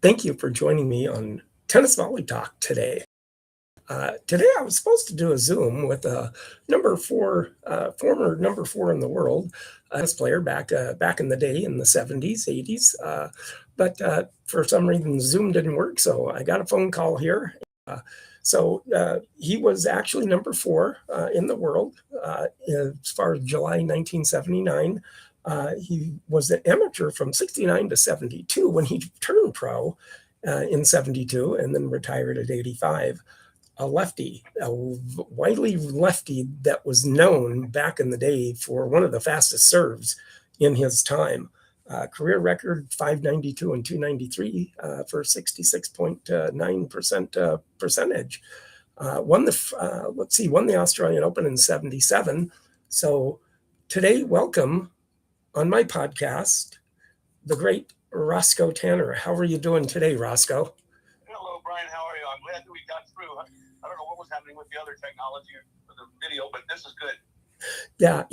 Thank you for joining me on Tennis Volley Talk today. Today I was supposed to do a Zoom with a former number four in the world, tennis player back in the day in the 70s, 80s. But for some reason, Zoom didn't work, so I got a phone call here. So he was actually number four in the world as far as July 1979. He was an amateur from 69 to 72 when he turned pro in 72 and then retired at 85. A lefty, a widely lefty that was known back in the day for one of the fastest serves in his time. Career record 592 and 293 for 66.9% percentage. Won the Australian Open in 77. So today, welcome on my podcast, the great Roscoe Tanner. How are you doing today, Roscoe? Hello, Brian. How are you? I'm glad that we got through. I don't know what was happening with the other technology for the video, but this is good. Yeah,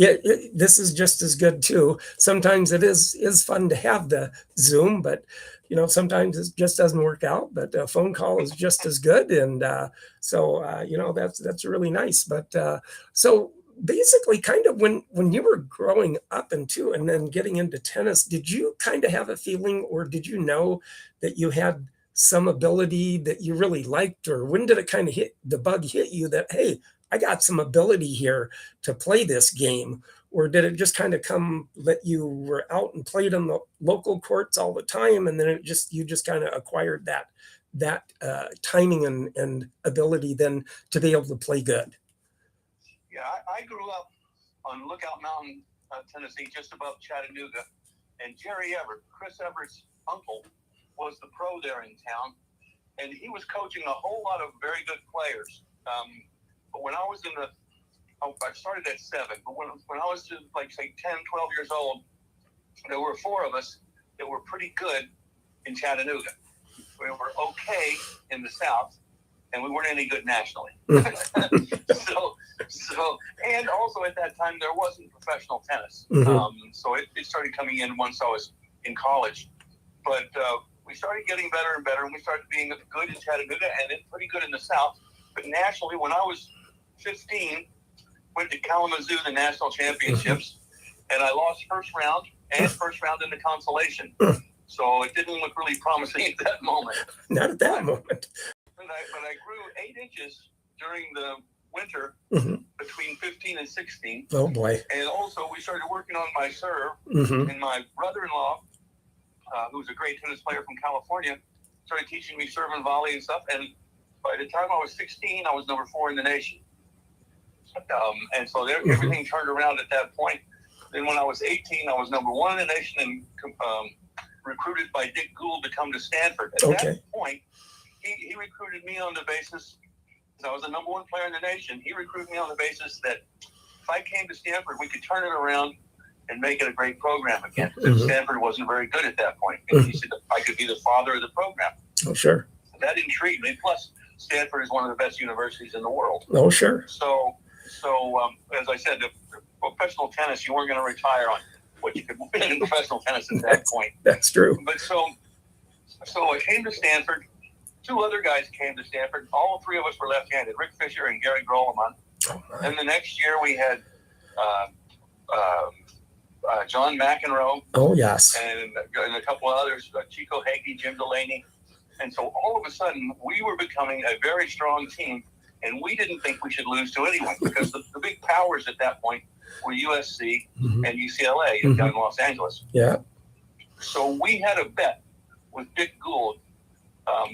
this is just as good too. Sometimes it is fun to have the Zoom, but sometimes it just doesn't work out. But a phone call is just as good, and so that's really nice. But so basically, kind of when you were growing up and then getting into tennis, did you kind of have a feeling, or did you know that you had some ability that you really liked, or when did it kind of hit you that, hey, I got some ability here to play this game? Or did it just kind of come that you were out and played on the local courts all the time, and then you just kind of acquired that timing and ability then to be able to play good? Yeah, I grew up on Lookout Mountain, Tennessee, just above Chattanooga, and Jerry Everett, Chris Everett's uncle, was the pro there in town, and he was coaching a whole lot of very good players. But when I was I started at 7, but when I was like, say, 10, 12 years old, there were 4 of us that were pretty good in Chattanooga. We were okay in the South, and we weren't any good nationally. So, and also at that time, there wasn't professional tennis. Mm-hmm. So it started coming in once I was in college. But we started getting better and better, and we started being good in Chattanooga and then pretty good in the South. But nationally, when I was 15, went to Kalamazoo, the national championships, and I lost first round in the consolation. So it didn't look really promising at that moment. Not at that moment. But I grew 8 inches during the winter between 15 and 16. Oh, boy. And also, we started working on my serve, and my brother-in-law, who's a great tennis player from California, started teaching me serve and volley and stuff. And by the time I was 16, I was number 4 in the nation. And so everything turned around at that point. Then when I was 18, I was number 1 in the nation and recruited by Dick Gould to come to Stanford. At that point, he recruited me on the basis, because I was the number 1 player in the nation, he recruited me on the basis that if I came to Stanford, we could turn it around and make it a great program again. Stanford wasn't very good at that point. And he said I could be the father of the program. Oh, sure. That intrigued me. Plus, Stanford is one of the best universities in the world. Oh, sure. So as I said, the professional tennis, you weren't going to retire on what you could win in professional tennis at that point. That's true. But so I came to Stanford. 2 other guys came to Stanford. All 3 of us were left-handed, Rick Fisher and Gary Grolleman. And the next year we had John McEnroe. Oh, yes. And a couple of others, Chico Hagee, Jim Delaney. And so all of a sudden, we were becoming a very strong team, and we didn't think we should lose to anyone because the big powers at that point were USC and UCLA down in Los Angeles. Yeah. So we had a bet with Dick Gould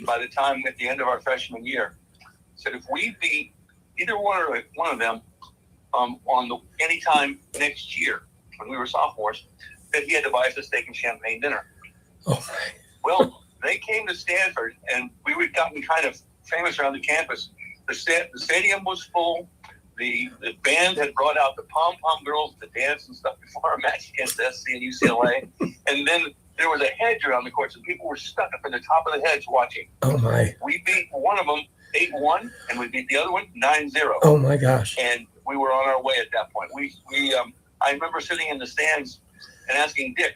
by the time at the end of our freshman year. Said if we beat either one of them any time next year when we were sophomores, that he had to buy us a steak and champagne dinner. Oh, well. They came to Stanford, and we had gotten kind of famous around the campus. The stadium was full. The band had brought out the pom-pom girls to dance and stuff before our match against SC and UCLA. And then there was a hedge around the courts, and people were stuck up in the top of the hedge watching. Oh, my. We beat one of them 8-1, and we beat the other one 9-0. Oh, my gosh. And we were on our way at that point. I remember sitting in the stands and asking Dick,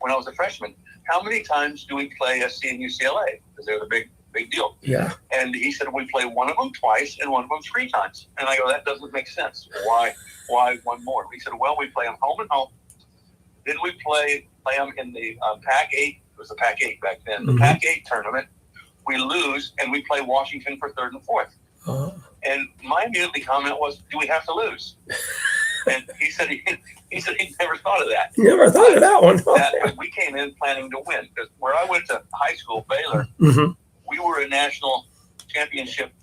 when I was a freshman, how many times do we play SC and UCLA? Because they're the big deal. Yeah. And he said, we play one of them twice and one of them 3 times. And I go, that doesn't make sense. Why one more? He said, well, we play them home and home. Then we play them in the Pac-8. It was the Pac-8 back then. The Pac-8 tournament. We lose, and we play Washington for 3rd and 4th. Oh. And my immediately comment was, do we have to lose? And he said he never thought of that. You never thought of that one. But we came in planning to win. Because where I went to high school, Baylor, we were a national championship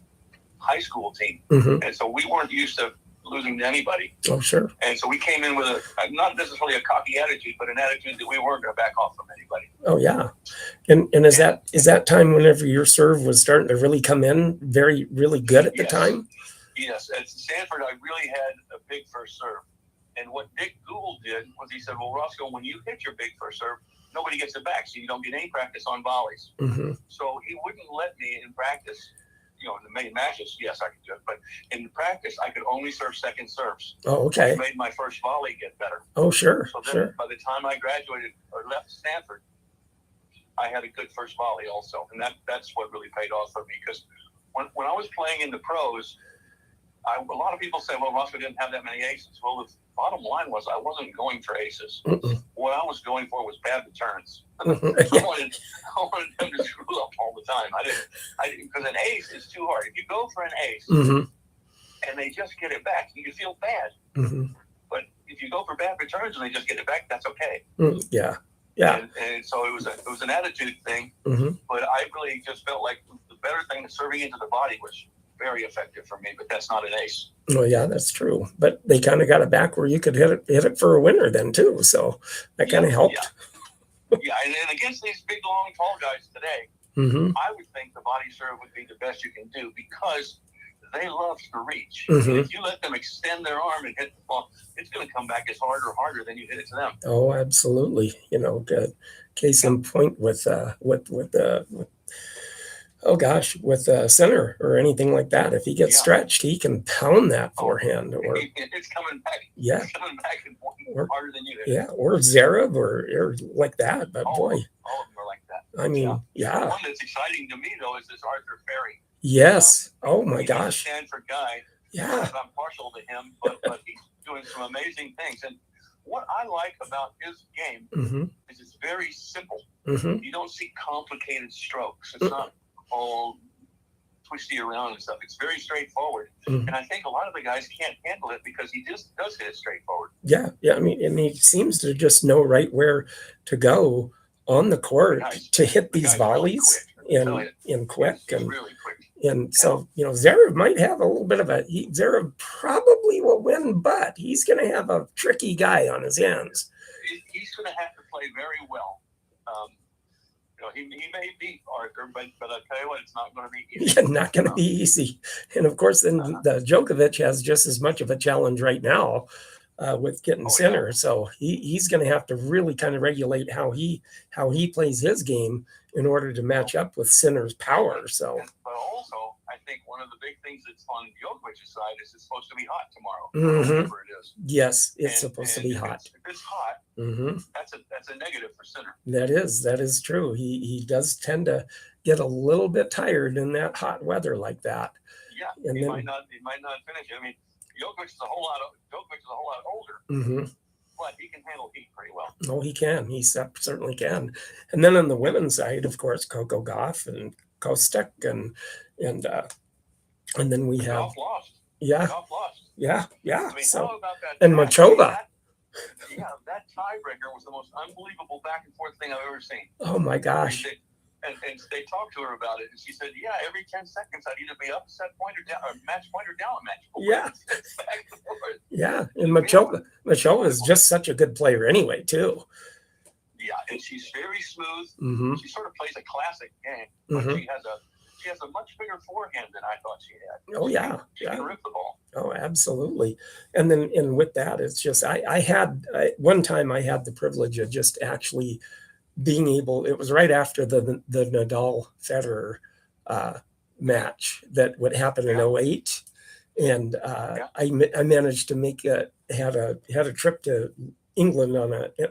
high school team. And so we weren't used to losing to anybody. Oh, sure. And so we came in with not necessarily a cocky attitude, but an attitude that we weren't going to back off from anybody. Oh, yeah. And is that time whenever your serve was starting to really come in really good at the time? Yes. At Stanford, I really had a big first serve. And what Dick Gould did was he said, well, Roscoe, when you hit your big first serve, nobody gets it back, so you don't get any practice on volleys. So he wouldn't let me in practice. In the main matches, yes, I could do it. But in practice, I could only serve second serves. Oh, okay. Which made my first volley get better. Oh, sure. So then by the time I graduated or left Stanford, I had a good first volley also. And that's what really paid off for me. Because when I was playing in the pros, a lot of people say, well, Roscoe didn't have that many aces. Well, the bottom line was I wasn't going for aces. What I was going for was bad returns. I wanted them to screw up all the time. I didn't because an ace is too hard. If you go for an ace and they just get it back, you feel bad. But if you go for bad returns and they just get it back, that's okay. Yeah. And so it was an attitude thing. But I really just felt like the better thing is serving into the body was very effective for me, but that's not an ace. Oh, yeah, that's true. But they kind of got it back where you could hit it for a winner then too. So that kind of helped. Yeah, and against these big, long, tall guys today, I would think the body serve would be the best you can do because they love to reach. If you let them extend their arm and hit the ball, it's going to come back as hard or harder than you hit it to them. Oh, absolutely. Case in point with center or anything like that. If he gets stretched, he can pound that forehand. Or it's coming back. Yeah. It's coming back and harder than you hit. Yeah, or Zverev or like that. But boy. All of them are like that. I mean, The one that's exciting to me, though, is this Arthur Ferry. Yes. Oh, my gosh. He's a Stanford guy. Yeah. I'm partial to him, but he's doing some amazing things. And what I like about his game is it's very simple. You don't see complicated strokes. It's not all twisty around and stuff. It's very straightforward. And I think a lot of the guys can't handle it because he just does hit it straightforward. Yeah. I mean, and he seems to just know right where to go on the court to hit these volleys in quick. And really quick. And so, Zverev might have a little bit of Zverev probably will win, but he's going to have a tricky guy on his hands. He's going to have to play very well. He may beat Arthur, but I'll tell you what, it's not going to be easy. Yeah, not going to be easy. And of course, then the Djokovic has just as much of a challenge right now with getting center. Yeah. So he's going to have to really kind of regulate how he plays his game in order to match up with Sinner's power. So, but also, I think one of the big things that's on Djokovic's side is it's supposed to be hot tomorrow. Whatever it is. Yes, it's supposed to be hot. If it's hot, that's a negative for Sinner. That is true. He does tend to get a little bit tired in that hot weather like that. Yeah, and he might not finish it. I mean, Djokovic is a whole lot older. But he can handle heat pretty well. Oh, he can. He certainly can. And then on the women's side, of course, Coco Gauff and Kostek and then we have Gauff lost. Yeah. Gauff lost. Yeah. I mean, so how about that? And Machova. That tiebreaker was the most unbelievable back and forth thing I've ever seen. Oh my gosh. And they talked to her about it, and she said, "Yeah, every 10 seconds I'd either be up set point or down, or match point or down a match point." Yeah, back and forth. Yeah, and Machova is just such a good player anyway, too. Yeah, and she's very smooth. She sort of plays a classic game, but she has a much bigger forehand than I thought she had. Oh yeah, she can rip the ball. Oh, absolutely. And with that, it's just one time I had the privilege of just actually being able, it was right after the Nadal Federer match that would happen in 2008. And I managed to had a trip to England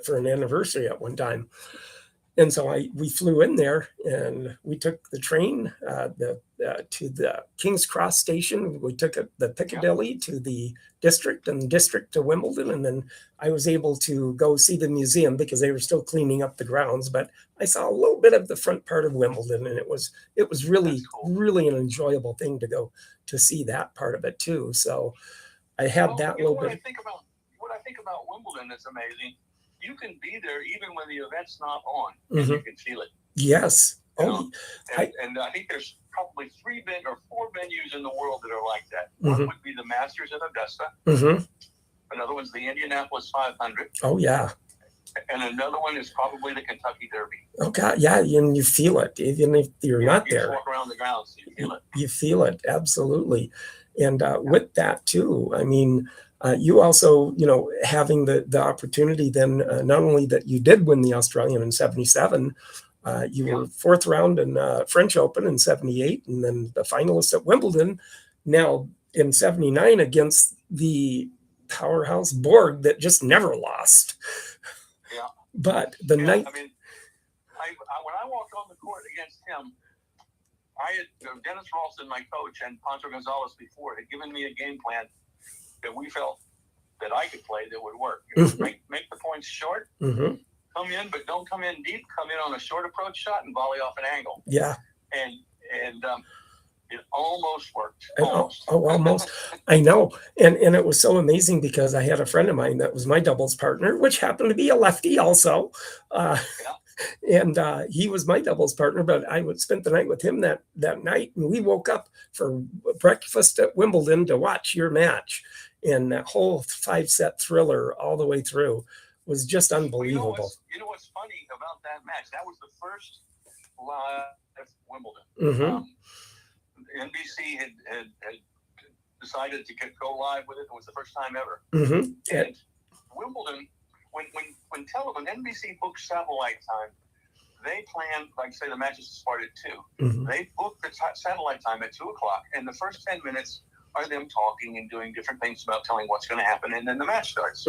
for an anniversary at one time. And so we flew in there, and we took the train to the King's Cross station. We took the Piccadilly to the district, and the district to Wimbledon. And then I was able to go see the museum because they were still cleaning up the grounds. But I saw a little bit of the front part of Wimbledon, and it was really, really an enjoyable thing to go to see that part of it too. So I had that little bit. What I think about Wimbledon that's amazing. You can be there even when the event's not on, and you can feel it. Yes. And I think there's probably 3 or 4 venues in the world that are like that. One would be the Masters at Augusta. Another one's the Indianapolis 500. Oh, yeah. And another one is probably the Kentucky Derby. Oh, God, yeah, and you feel it, even if you're not there. You walk around the grounds, you feel it. You feel it, absolutely. And with that, too, I mean, you also, having the opportunity then, not only that you did win the Australian in 77, you were 4th round in French Open in 78, and then the finalist at Wimbledon now in 79 against the powerhouse Borg that just never lost. Yeah. But the night... I mean, when I walked on the court against him, Dennis Ralston, my coach, and Pancho Gonzalez before had given me a game plan that we felt that I could play that would work. Make the points short, come in, but don't come in deep. Come in on a short approach shot and volley off an angle. Yeah. And it almost worked. Almost. I know. And it was so amazing because I had a friend of mine that was my doubles partner, which happened to be a lefty also. And he was my doubles partner, but I would spend the night with him that night. And we woke up for breakfast at Wimbledon to watch your match. And that whole 5-set thriller all the way through was just unbelievable. You know what's funny about that match? That was the first live Wimbledon. NBC had decided to go live with it. It was the first time ever. And Wimbledon, when NBC booked satellite time, they planned, like say the matches start at 2. They booked the satellite time at 2 o'clock, and the first 10 minutes are them talking and doing different things about telling what's going to happen, and then the match starts.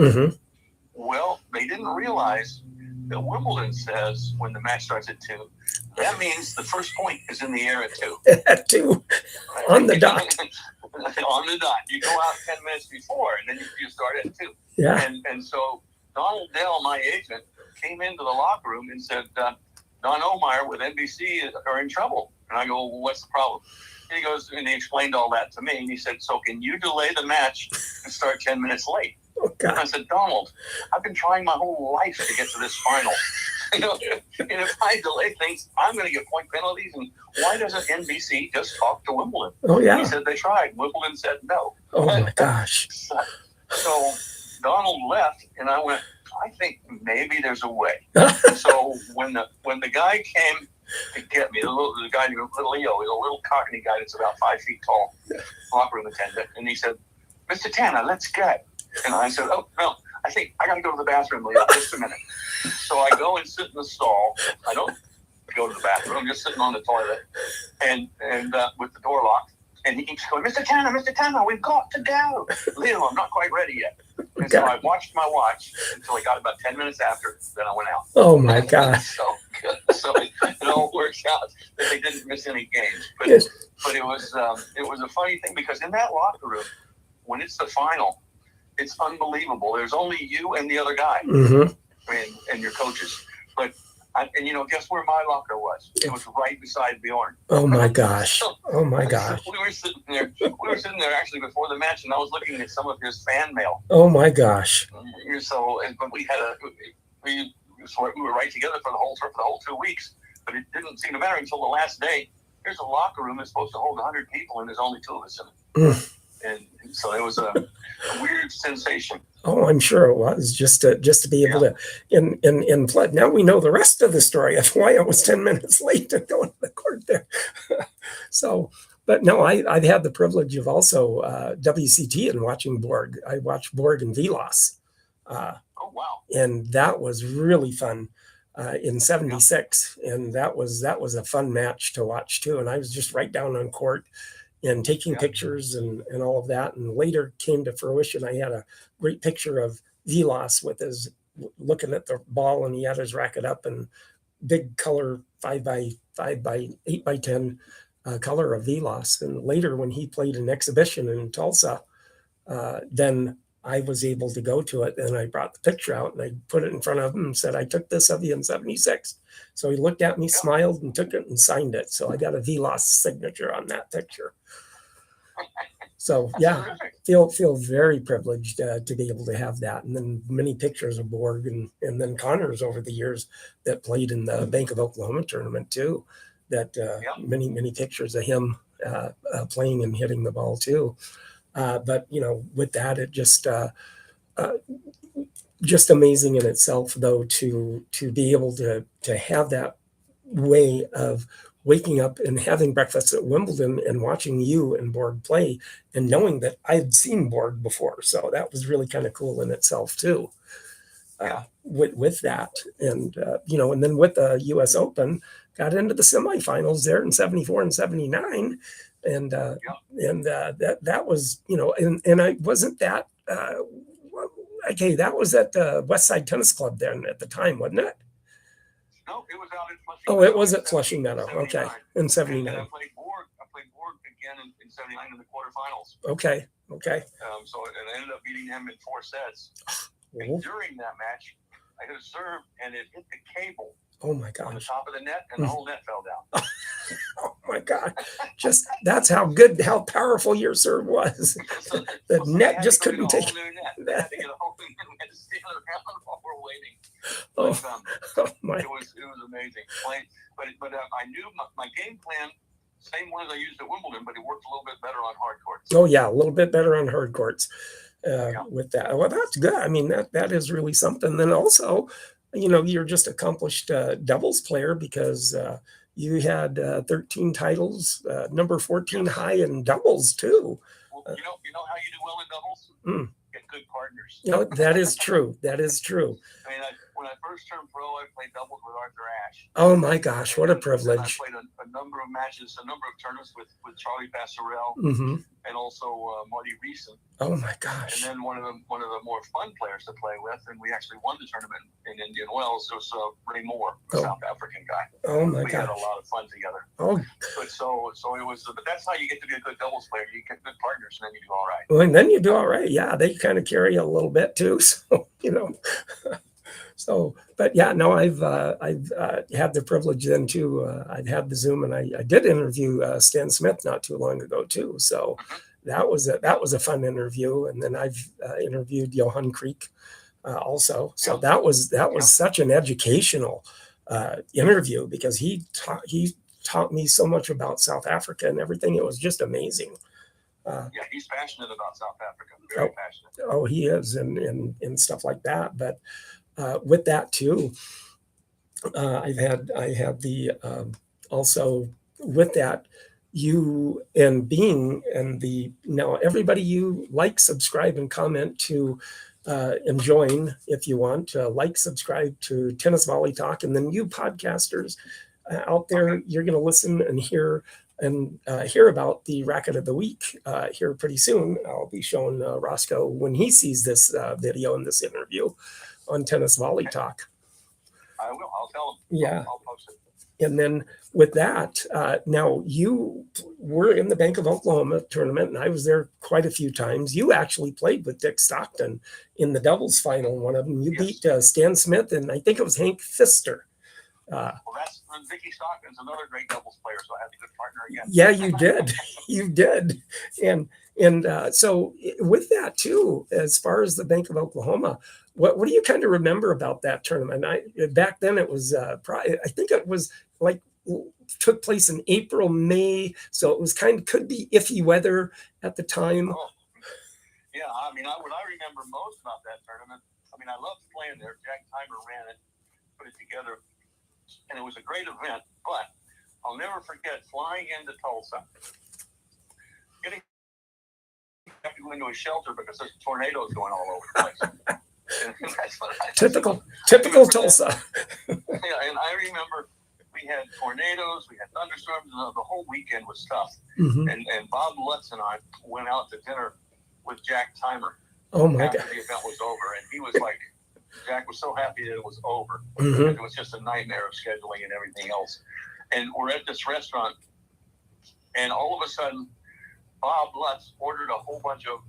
Well, they didn't realize that Wimbledon says when the match starts at 2, that means the first point is in the air at 2. At 2, on the dot. On the dot. You go out 10 minutes before, and then you start at 2. Yeah. And so Donald Dell, my agent, came into the locker room and said, Don Omeyer with NBC are in trouble. And I go, well, what's the problem? And he goes, and he explained all that to me. And he said, so can you delay the match and start 10 minutes late? Oh, God. And I said, Donald, I've been trying my whole life to get to this final. And if I delay things, I'm going to get point penalties. And why doesn't NBC just talk to Wimbledon? Oh, yeah. He said they tried. Wimbledon said no. Oh, my gosh. So Donald left, and I went, I think maybe there's a way. So when the guy came to get me, the guy named Leo, he's a little Cockney guy that's about 5 feet tall, locker room attendant, and he said, Mr. Tanner, let's get. And I said, oh, no, I think I got to go to the bathroom, Leo, just a minute. So I go and sit in the stall. I don't go to the bathroom. I'm just sitting on the toilet, and with the door locked. And he keeps going, Mr. Tanner, we've got to go. Leo, I'm not quite ready yet. And so I watched my watch until I got about 10 minutes after. Then I went out. Oh, my gosh. So it all works out that they didn't miss any games. But it was a funny thing because in that locker room, when it's the final, it's unbelievable. There's only you and the other guy and your coaches. But guess where my locker was? It was right beside Bjorn. Oh my gosh! Oh my gosh! We were sitting there actually before the match, and I was looking at some of his fan mail. Oh my gosh! So, but we were right together for the whole 2 weeks. But it didn't seem to matter until the last day. Here's a locker room that's supposed to hold 100 people, and there's only 2 of us in it. And so it was a weird sensation. Oh, I'm sure it was just to be able to in flood. Now we know the rest of the story of why I was 10 minutes late to go to the court there. So, but no, I've had the privilege of also WCT and watching Borg. I watched Borg and Vilas. Oh wow! And that was really fun in '76, and that was a fun match to watch too. And I was just right down on court and taking pictures and all of that. And later came to fruition. I had a great picture of Vilas with his looking at the ball, and he had his racket up, and big color 5x8x10 color of VLOS. And later, when he played an exhibition in Tulsa, then I was able to go to it, and I brought the picture out and I put it in front of him and said, I took this of you in 76. So he looked at me, smiled, and took it and signed it. So I got a VLOS signature on that picture. So yeah, feel very privileged to be able to have that. And then many pictures of Borg and then Connors over the years that played in the Bank of Oklahoma tournament too. That many pictures of him playing and hitting the ball too. But with that, it just amazing in itself, though, to be able to have that way of waking up and having breakfast at Wimbledon and watching you and Borg play, and knowing that I'd seen Borg before. So that was really kind of cool in itself too. With that, and and then with the U.S. Open, got into the semifinals there in 74 and 79. And that was, and I wasn't that, okay, that was at the West Side Tennis Club then at the time, wasn't it? No, it was out in Flushing Meadow. Oh, it was at Flushing Meadow. 79. Okay, in 79. And I played Borg again in 79 in the quarterfinals. Okay. So and I ended up beating him in 4 sets. And during that match, I hit a serve and it hit the cable. Oh my gosh. On the top of the net, and the whole net fell down. Oh my God. That's how powerful your serve was. The net just couldn't take it. They had to get a whole new net. We had to stand around while we're waiting. Oh my. It was amazing. But I knew my game plan, same one as I used at Wimbledon, but it worked a little bit better on hard courts. Oh yeah, a little bit better on hard courts. With that. Well, that's good. I mean, that is really something. Then also, you're just accomplished doubles player, because you had 13 titles, number 14 high in doubles too. Well, you know how you do well in doubles? Get good partners. That is true. That is true. I mean, when I first turned pro, I played doubles with Arthur Ashe. Oh my gosh, what a privilege! I played a number of matches, a number of tournaments with Charlie Passerelle, and also Marty Reeson. Oh my gosh! And then one of the more fun players to play with, and we actually won the tournament in Indian Wells. It was Ray Moore, the South African guy. Oh my gosh! We had a lot of fun together. Oh, but so it was. But that's how you get to be a good doubles player. You get good partners, and then you do all right. Well, and then you do all right. Yeah, they kind of carry you a little bit too. So So, but yeah, no, I've had the privilege then too. I've had the Zoom, and I did interview Stan Smith not too long ago too. So that was a fun interview. And then I've interviewed Johan Creek also. So that was such an educational interview, because he taught me so much about South Africa and everything. It was just amazing. He's passionate about South Africa. Very passionate. Oh, he is, and stuff like that. But with that too, I have the also with that, you and being and the now everybody, you like, subscribe, and comment to and join if you want. Like, subscribe to Tennis Volley Talk, and then you podcasters out there, you're going to listen and hear about the racket of the week here pretty soon. I'll be showing Roscoe when he sees this video and this interview on Tennis Volley Talk. I will. I'll tell him. Yeah. I'll post it. And then with that, now you were in the Bank of Oklahoma tournament, and I was there quite a few times. You actually played with Dick Stockton in the doubles final. One of them, you beat Stan Smith, and I think it was Hank Pfister. Well, that's Vicky Stockton's another great doubles player, so I had a good partner again. Yeah, you did. You did. And so with that too, as far as the Bank of Oklahoma, what do you kind of remember about that tournament? Back then it was I think it was like took place in April, May, so it was could be iffy weather at the time. Oh. Yeah, I mean, what I remember most about that tournament, I mean, I loved playing there. Jack Timer ran it, put it together, and it was a great event. But I'll never forget flying into Tulsa, have to go into a shelter because there's tornadoes going all over the place. Typical Tulsa. Yeah, and I remember we had tornadoes, we had thunderstorms, and the whole weekend was tough. And Bob Lutz and I went out to dinner with Jack Timer. Oh my God! After the event was over, and he was like, Jack was so happy that it was over. It was just a nightmare of scheduling and everything else. And we're at this restaurant, and all of a sudden, Bob Lutz ordered a whole bunch of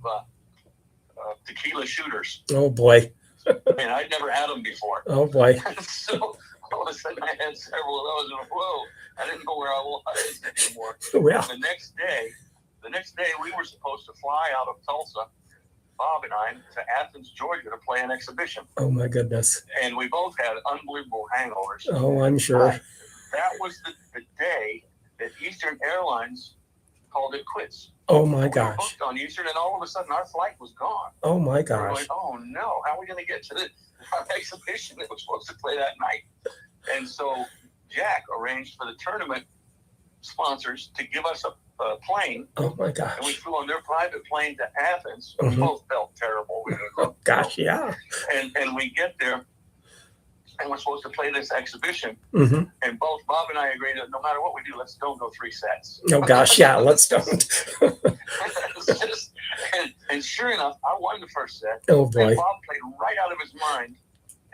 tequila shooters. Oh, boy. And I'd never had them before. Oh, boy. So all of a sudden, I had several of those, and whoa, I didn't know where I was anymore. Yeah. The next day, we were supposed to fly out of Tulsa, Bob and I, to Athens, Georgia, to play an exhibition. Oh, my goodness. And we both had unbelievable hangovers. Oh, I'm sure. But that was the day that Eastern Airlines called it quits. Oh, my We were gosh. booked on Eastern, and all of a sudden, our flight was gone. Oh, my We were gosh. like, oh, no, how are we going to get to our exhibition that was supposed to play that night? And so Jack arranged for the tournament sponsors to give us a plane. Oh, my And we gosh. flew on their private plane to Athens. We both felt terrible. Oh, gosh, yeah. And we get there, and we're supposed to play this exhibition. Mm-hmm. And both Bob and I agreed that no matter what we do, let's don't go 3 sets. Oh, gosh, yeah, let's don't. And sure enough, I won the first set. Oh, boy. And Bob played right out of his mind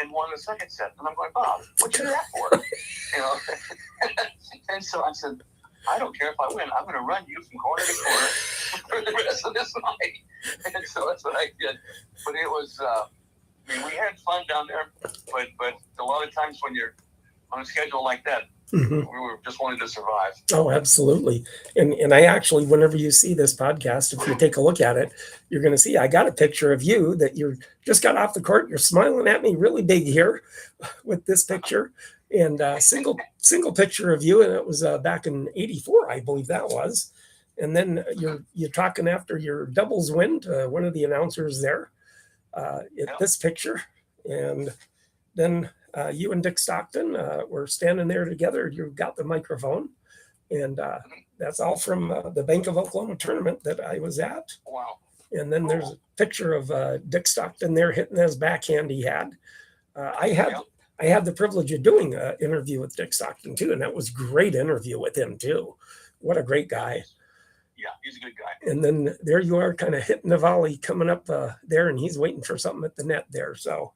and won the second set. And I'm going, Bob, what you do that for? You know. And so I said, I don't care if I win. I'm going to run you from corner to corner for the rest of this night. And so that's what I did. But it was, I mean, we had fun down there. But a lot of times when you're on a schedule like that, Mm-hmm. we were just wanting to survive. Oh, absolutely. And I actually, whenever you see this podcast, if you take a look at it, you're going to see I got a picture of you that you're just got off the court. You're smiling at me really big here with this picture, and single picture of you. And it was back in '84, I believe that was. And then you're talking after your doubles win to one of the announcers there this picture. And then you and Dick Stockton were standing there together. You've got the microphone, and that's all from the Bank of Oklahoma tournament that I was at. Wow. And then there's a picture of Dick Stockton there hitting his backhand he had. I had the privilege of doing an interview with Dick Stockton too, and that was a great interview with him too. What a great guy. Yeah, he's a good guy. And then there you are kind of hitting the volley coming up there, and he's waiting for something at the net there. So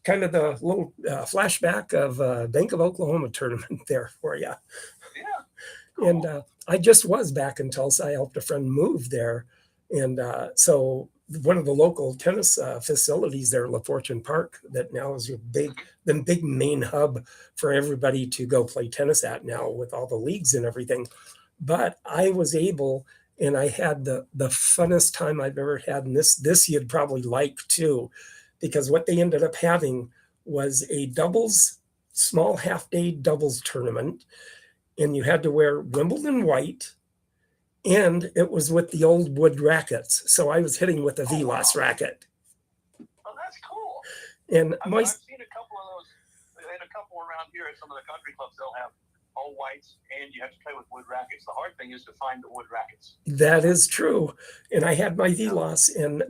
kind of the little flashback of Bank of Oklahoma tournament there for you. Yeah. Cool. And I just was back in Tulsa. I helped a friend move there. And so one of the local tennis facilities there, La Fortune Park, that now is the big main hub for everybody to go play tennis at now with all the leagues and everything. But I was able, and I had the funnest time I've ever had. And this you'd probably like too, because what they ended up having was a small half-day doubles tournament, and you had to wear Wimbledon white, and it was with the old wood rackets. So I was hitting with a VOLLEY racket. Oh, that's cool. And I've seen a couple of those, and a couple around here at some of the country clubs. They'll have all whites, and you have to play with wood rackets. The hard thing is to find the wood rackets. That is true. And I had my VOLLEY, and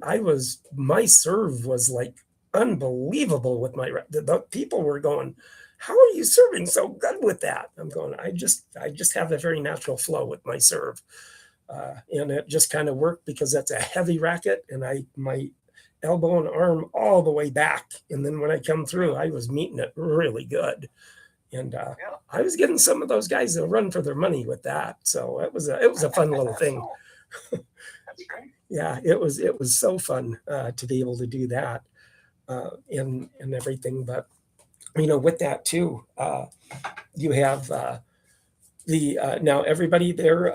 my serve was like unbelievable with the people were going, how are you serving so good with that? I'm going, I just have a very natural flow with my serve. And it just kind of worked because that's a heavy racket, and my elbow and arm all the way back. And then when I come through, I was meeting it really good. And I was getting some of those guys to run for their money with that. So it was a fun little thing. That's great. Yeah, it was so fun to be able to do that and everything. But with that too, you have now everybody there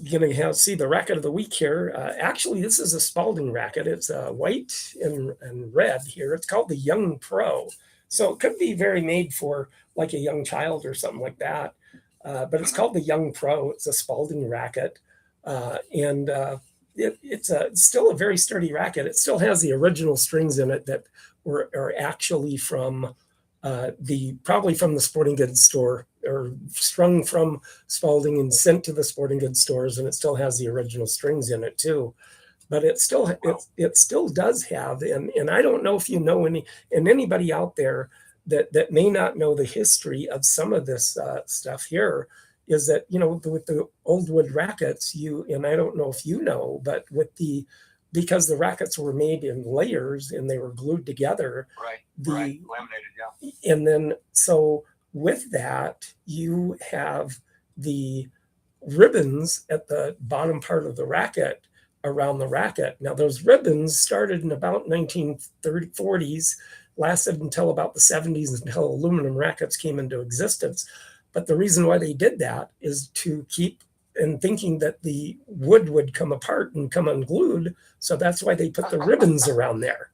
going to see the racket of the week here. Actually, this is a Spalding racket. It's white and red here. It's called the Young Pro. So it could be very made for like a young child or something like that. But it's called the Young Pro. It's a Spalding racket. And it's still a very sturdy racket. It still has the original strings in it that are actually from probably from the sporting goods store, or strung from Spalding and sent to the sporting goods stores. And it still has the original strings in it too. But it still does have, and I don't know if you know anybody out there that may not know the history of some of this stuff here, is that with the old wood rackets, and I don't know if you know, but with the because the rackets were made in layers and they were glued together. Right. Laminated, yeah. And then, so with that, you have the ribbons at the bottom part of the racket around the racket. Now, those ribbons started in about 1940s, lasted until about the 70s, until aluminum rackets came into existence. But the reason why they did that is to keep and thinking that the wood would come apart and come unglued. So that's why they put the ribbons around there.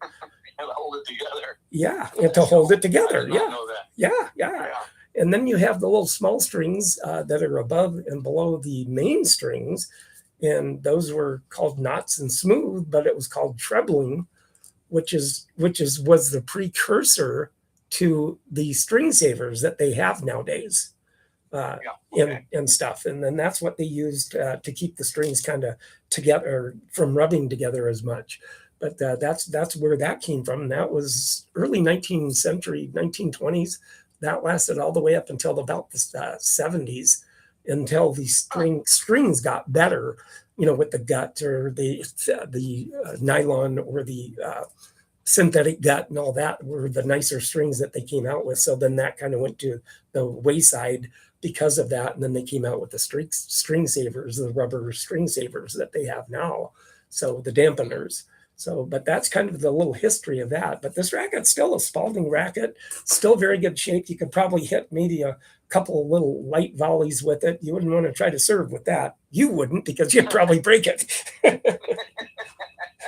And hold it together. Yeah, and to hold it together. I did not know that. Yeah. And then you have the little small strings that are above and below the main strings. And those were called knots and smooth, but it was called trebling, which was the precursor to the string savers that they have nowadays. And stuff. And then that's what they used to keep the strings kind of together from rubbing together as much. But that's where that came from. And that was early 19th century, 1920s. That lasted all the way up until about the 70s, until the strings got better, with the gut or the nylon or the synthetic gut and all that were the nicer strings that they came out with. So then that kind of went to the wayside because of that. And then they came out with the string savers, the rubber string savers that they have now. So the dampeners. So, but that's kind of the little history of that. But this racket's still a Spalding racket, still very good shape. You could probably hit maybe a couple of little light volleys with it. You wouldn't want to try to serve with that. You wouldn't, because you'd probably break it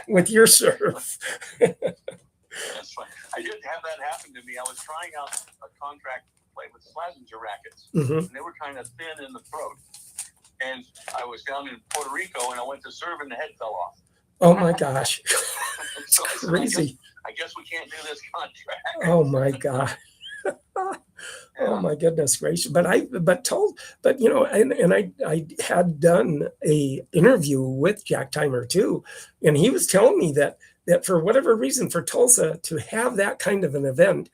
with your serve. That's funny. I did have that happen to me. I was trying out a contract play with Slazenger rackets, and they were kind of thin in the throat. And I was down in Puerto Rico, and I went to serve, and the head fell off. Oh my gosh. It's so crazy. I guess we can't do this contract. Oh my God. Oh my goodness gracious. But I had done a interview with Jack Timer too. And he was telling me that for whatever reason, for Tulsa to have that kind of an event,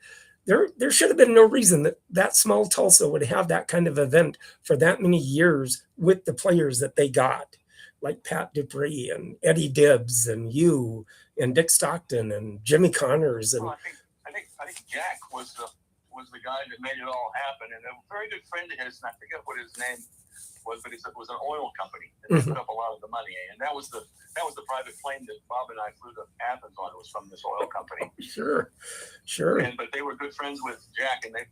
there should have been no reason that small Tulsa would have that kind of event for that many years with the players that they got. Like Pat Dupree and Eddie Dibbs and you and Dick Stockton and Jimmy Connors. And well, I think Jack was the guy that made it all happen. And a very good friend of his, and I forget what his name was, but it was an oil company that put up a lot of the money. And that was the private plane that Bob and I flew to Athens on. It was from this oil company. Sure. But they were good friends with Jack, and they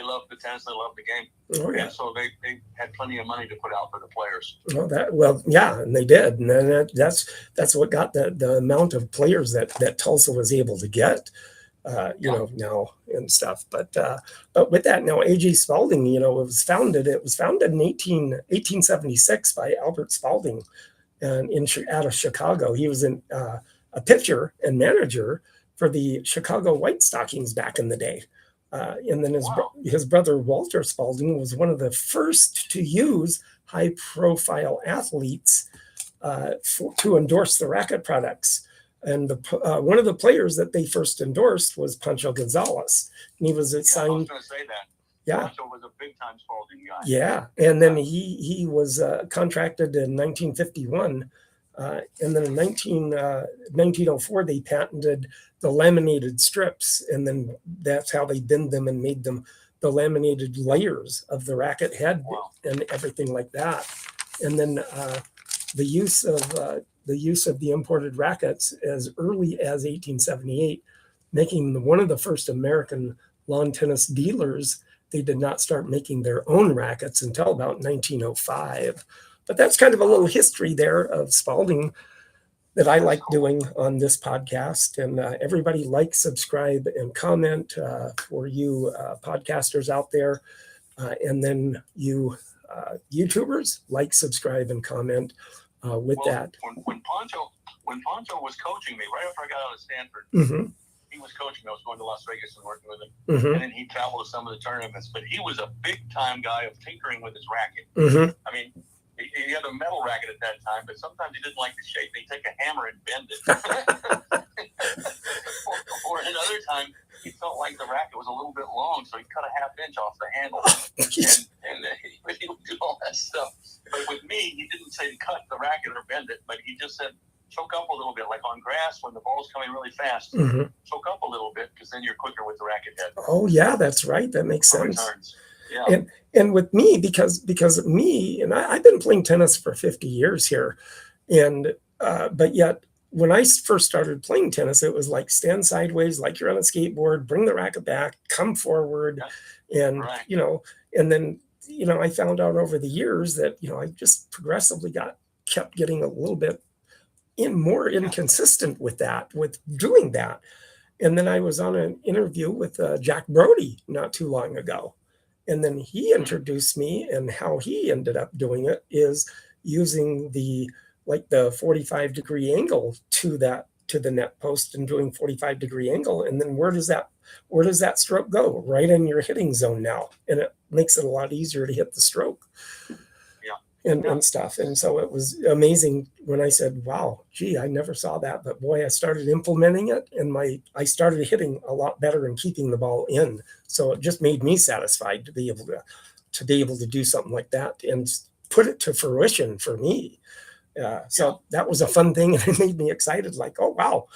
loved the tennis, they loved the game. Oh, yeah. And so they had plenty of money to put out for the players. And they did. And then that's what got the amount of players that Tulsa was able to get, now and stuff. But with that, now AJ Spalding, it was founded in 1876 by Albert Spalding out of Chicago. He was a pitcher and manager for the Chicago White Stockings back in the day. And then his brother Walter Spalding was one of the first to use high-profile athletes to endorse the racket products. And one of the players that they first endorsed was Pancho Gonzalez. And he was assigned. I was going to say that. Yeah. Pancho was a big-time Spalding guy. Yeah, and then he was contracted in 1951. And then in 1904, they patented the laminated strips, and then that's how they bend them and made them the laminated layers of the racket head and everything like that. And then the use of the imported rackets as early as 1878, making one of the first American lawn tennis dealers. They did not start making their own rackets until about 1905. But that's kind of a little history there of Spalding that I like doing on this podcast. And everybody like, subscribe, and comment for you podcasters out there. And then you YouTubers, like, subscribe, and comment with that. When Pancho was coaching me, right after I got out of Stanford, he was coaching me. I was going to Las Vegas and working with him. And then he traveled to some of the tournaments. But he was a big-time guy of tinkering with his racket. I mean, he had a metal racket at that time, but sometimes he didn't like the shape. He'd take a hammer and bend it. or another time, he felt like the racket was a little bit long, so he cut a half-inch off the handle. and he would do all that stuff. But with me, he didn't say cut the racket or bend it, but he just said, choke up a little bit, like on grass when the ball's coming really fast. Choke up a little bit because then you're quicker with the racket head. Oh yeah, that's right. That makes sense. Returns. Yeah. And with me, because me, and I've been playing tennis for 50 years here, and but yet when I first started playing tennis, it was like stand sideways, like you're on a skateboard, bring the racket back, come forward, and and then I found out over the years that I just progressively kept getting a little bit more inconsistent with doing that. And then I was on an interview with Jack Brody not too long ago. And then he introduced me, and how he ended up doing it is using the 45-degree angle to the net post and doing 45-degree angle. And then where does that stroke go? Right in your hitting zone now. And it makes it a lot easier to hit the stroke. And stuff. And so it was amazing when I said, wow, gee, I never saw that. But boy, I started implementing it, and I started hitting a lot better and keeping the ball in. So it just made me satisfied to be able to do something like that and put it to fruition for me. So that was a fun thing, and it made me excited, like, oh wow,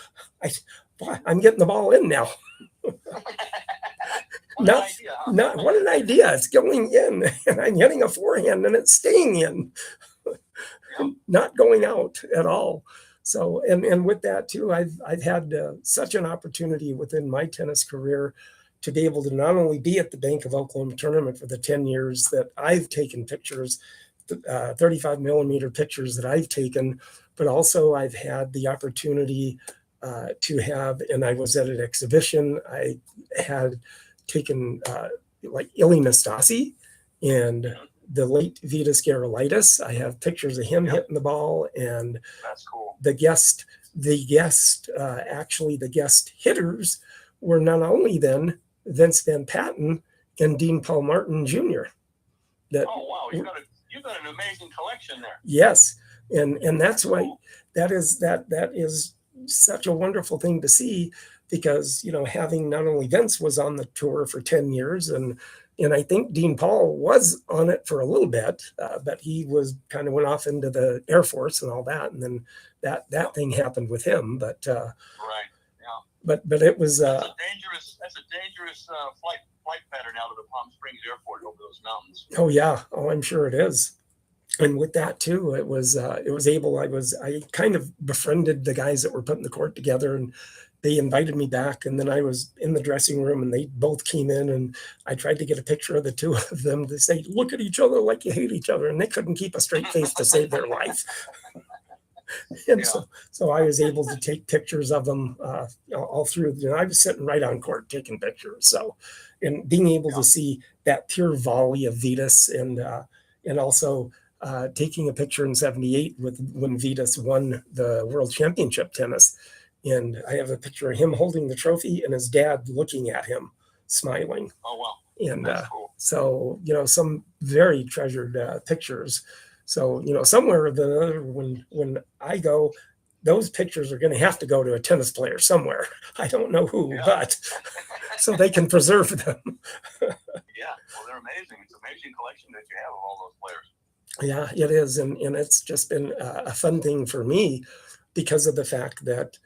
I'm getting the ball in now. What an idea. It's going in, and I'm hitting a forehand and it's staying in, not going out at all. So, and with that too, I've had such an opportunity within my tennis career to be able to not only be at the Bank of Oklahoma tournament for the 10 years that I've taken pictures, 35 millimeter pictures that I've taken, but also I've had the opportunity to have, and I was at an exhibition, I had taken like Ili Nastasi and the late Vitas Gerulaitis. I have pictures of him hitting the ball, and that's cool. The guest hitters were not only then Vince Van Patten and Dean Paul Martin Jr. Oh wow, you've got an amazing collection there. Yes, and that's why cool. that is such a wonderful thing to see. Because, having not only Vince was on the tour for 10 years, and I think Dean Paul was on it for a little bit, but he went off into the Air Force and all that. And then that thing happened with him. But, right. Yeah. But it was, that's a dangerous flight pattern out of the Palm Springs airport over those mountains. Oh yeah. Oh, I'm sure it is. And with that too, I kind of befriended the guys that were putting the court together, and they invited me back, and then I was in the dressing room, and they both came in, and I tried to get a picture of the two of them to say, look at each other like you hate each other. And they couldn't keep a straight face to save their life. And so I was able to take pictures of them all through. I was sitting right on court taking pictures. So, and being able to see that pure volley of Vitas, and also taking a picture in '78 when Vitas won the World Championship tennis. And I have a picture of him holding the trophy and his dad looking at him, smiling. Oh, wow. And that's cool. So, some very treasured pictures. So, somewhere or the other, when I go, those pictures are going to have to go to a tennis player somewhere. I don't know who, but so they can preserve them. Yeah, well, they're amazing. It's an amazing collection that you have of all those players. Yeah, it is. And it's just been a fun thing for me because of the fact that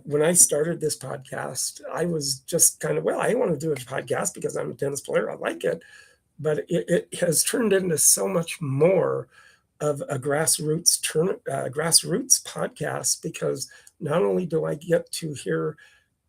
when I started this podcast, I was just kind of, I want to do a podcast because I'm a tennis player. I like it. But it has turned into so much more of a grassroots podcast, because not only do I get to hear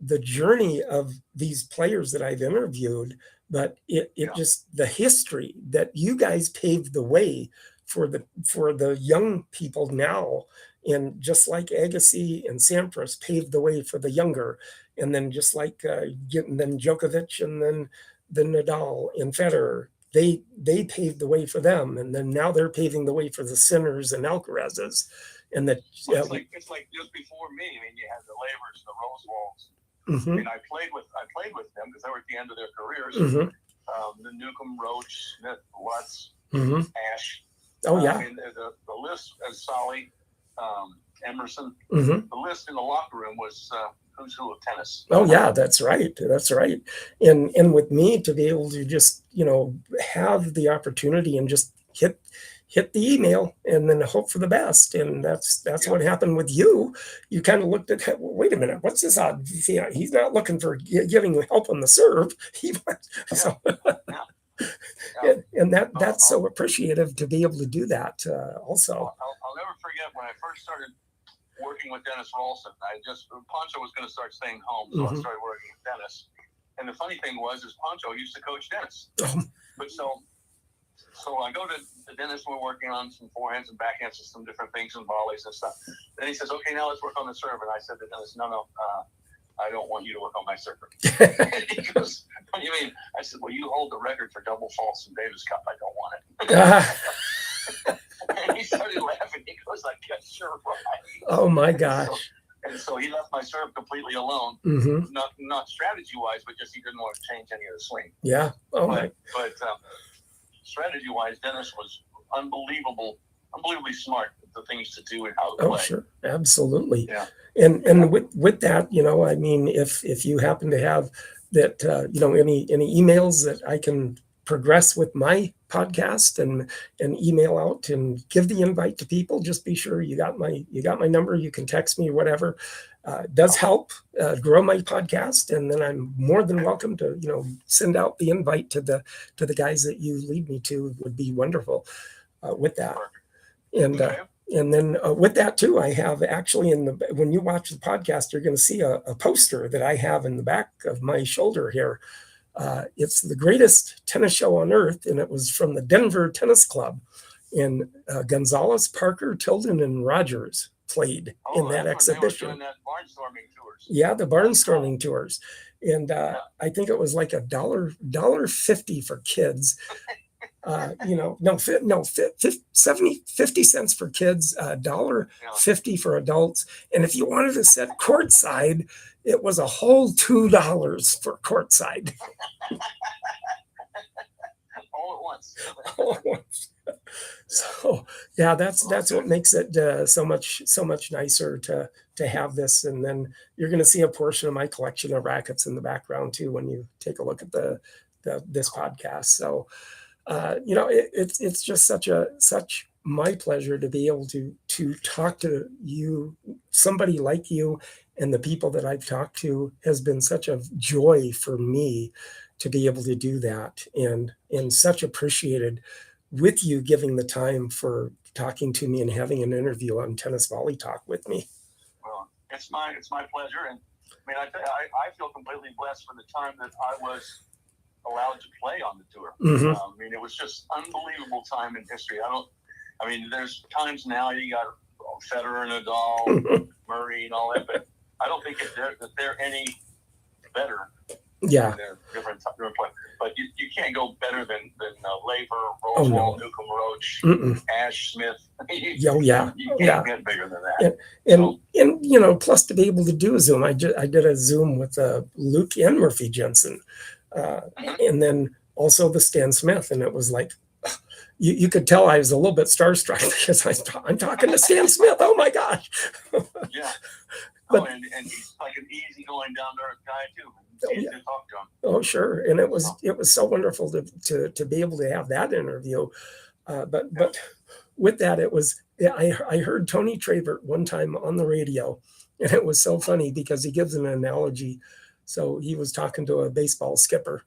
the journey of these players that I've interviewed, but it just the history that you guys paved the way for the young people now. And just like Agassi and Sampras paved the way for the younger, and then just like then Djokovic and then Nadal and Federer, they paved the way for them, and then now they're paving the way for the Sinners and Alcarazes, and that it's like just before me. I mean, you had the Lavers, the Rosewalls. Mm-hmm. And I played with them because they were at the end of their careers. Mm-hmm. The Newcomb, Roach, Smith, Lutz, mm-hmm. Ash. Oh yeah. The list as Solly. Emerson. Mm-hmm. The list in the locker room was who's who of tennis. Oh yeah, that's right. And with me to be able to just have the opportunity and just hit the email and then hope for the best. And that's what happened with you. You kind of looked at, well, wait a minute, what's this odd? He's not looking for giving help on the serve. And that's so appreciative to be able to do that also. I'll never forget when I first started working with Dennis Rolson. Poncho was going to start staying home, so I started working with Dennis. And the funny thing is Poncho used to coach Dennis. But so I go to Dennis, we're working on some forehands and backhands and some different things and volleys and stuff. Then he says, okay, now let's work on the serve. And I said to Dennis, no, I don't want you to work on my server. He goes, what do you mean? I said, well, you hold the record for double faults in Davis Cup. I don't want it. And he started laughing. He goes, I guess you're right. Oh, my gosh. And so he left my serve completely alone, not strategy-wise, but just he didn't want to change any of the swing. Yeah. Oh, but strategy-wise, Dennis was unbelievably smart at the things to do and how to play. Oh, sure. Absolutely. Yeah. And with that, I mean, if you happen to have that, any emails that I can progress with my podcast and email out and give the invite to people, just be sure you got my number. You can text me or whatever. It does help grow my podcast, and then I'm more than welcome to send out the invite to the guys that you lead me to. Would be wonderful with that. And then with that too, I have actually when you watch the podcast, you're going to see a poster that I have in the back of my shoulder here. It's the greatest tennis show on earth, and it was from the Denver Tennis Club. And Gonzalez, Parker, Tilden, and Rogers played in that exhibition. They were doing that barnstorming tours. Yeah, the barnstorming tours. And I think it was like $1.50 for kids. 50 cents for kids, $1.50 for adults. And if you wanted to sit courtside, it was a whole $2 for courtside. All at once. So yeah, that's what makes it so much nicer to have this. And then you're going to see a portion of my collection of rackets in the background too when you take a look at this podcast. So it's just such my pleasure to be able to talk to you. Somebody like you and the people that I've talked to has been such a joy for me to be able to do that, and such appreciated with you giving the time for talking to me and having an interview on Tennis Volley Talk with me. Well, it's my pleasure, and I mean I feel completely blessed for the time that I was allowed to play on the tour. I mean, it was just unbelievable time in history. There's times now you got Federer and Nadal, Murray and all that, but I don't think that they're any better. Yeah. They're different players. But you can't go better than Laver, Rosewall, Newcomb, Roach, Ash, Smith. You can't get bigger than that. And plus to be able to do a Zoom, I did a Zoom with Luke and Murphy Jensen. And then also the Stan Smith, and it was like you could tell I was a little bit starstruck because I'm talking to Stan Smith. Oh my gosh! Yeah, and he's like an easygoing, down to earth guy too. Easy to talk to him. Oh sure, and it was so wonderful to be able to have that interview. But with that, it was I heard Tony Travert one time on the radio, and it was so funny because he gives an analogy. So he was talking to a baseball skipper,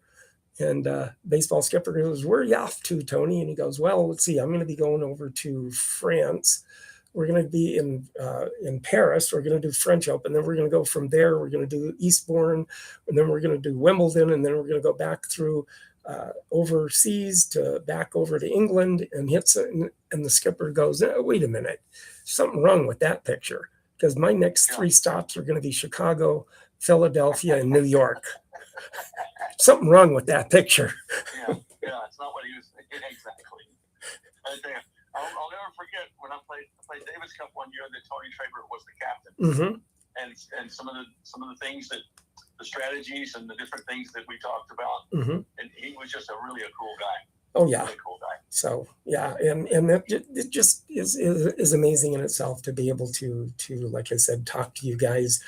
and baseball skipper goes, "Where are you off to, Tony?" And he goes, "Well, let's see. I'm going to be going over to France. We're going to be in Paris. We're going to do French Open. Then we're going to go from there. We're going to do Eastbourne, and then we're going to do Wimbledon, and then we're going to go back through overseas to back over to England and hits it." And the skipper goes, "Wait a minute, something wrong with that picture because my next 3 stops are going to be Chicago, Philadelphia, and New York. Something wrong with that picture." Yeah, it's not what he was thinking exactly. I'll never forget when I played Davis Cup one year that Tony Travert was the captain, and some of the things that the strategies and the different things that we talked about, and he was just a cool guy. Oh yeah, really cool guy. So yeah, and it just is amazing in itself to be able to like I said, talk to you guys.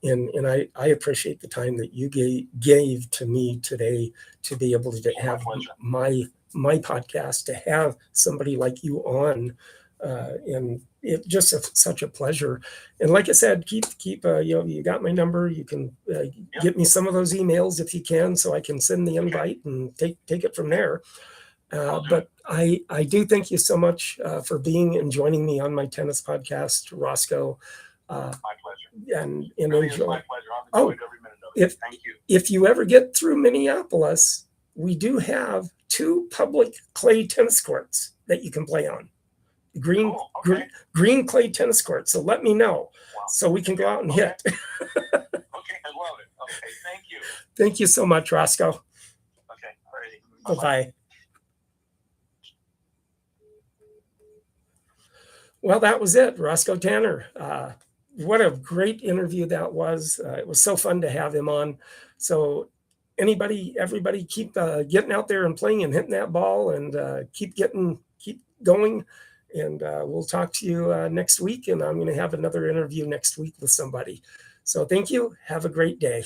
And I appreciate the time that you gave to me today to be able to have my my podcast to have somebody like you on. And it just such a pleasure. And like I said, keep you got my number. You can get me some of those emails if you can, so I can send the invite and take it from there. But I do thank you so much for being and joining me on my tennis podcast, Roscoe. My pleasure. And really enjoy. My pleasure. I've enjoyed every minute of it. Thank you. If you ever get through Minneapolis, we do have 2 public clay tennis courts that you can play on. Green clay tennis courts. So let me know so we can go out and hit. Okay, I love it. Okay, thank you. Thank you so much, Roscoe. Okay, all right. Bye-bye. Well, that was it. Roscoe Tanner. What a great interview that was. It was so fun to have him on. So everybody keep getting out there and playing and hitting that ball, and keep going. And we'll talk to you next week. And I'm going to have another interview next week with somebody. So thank you. Have a great day.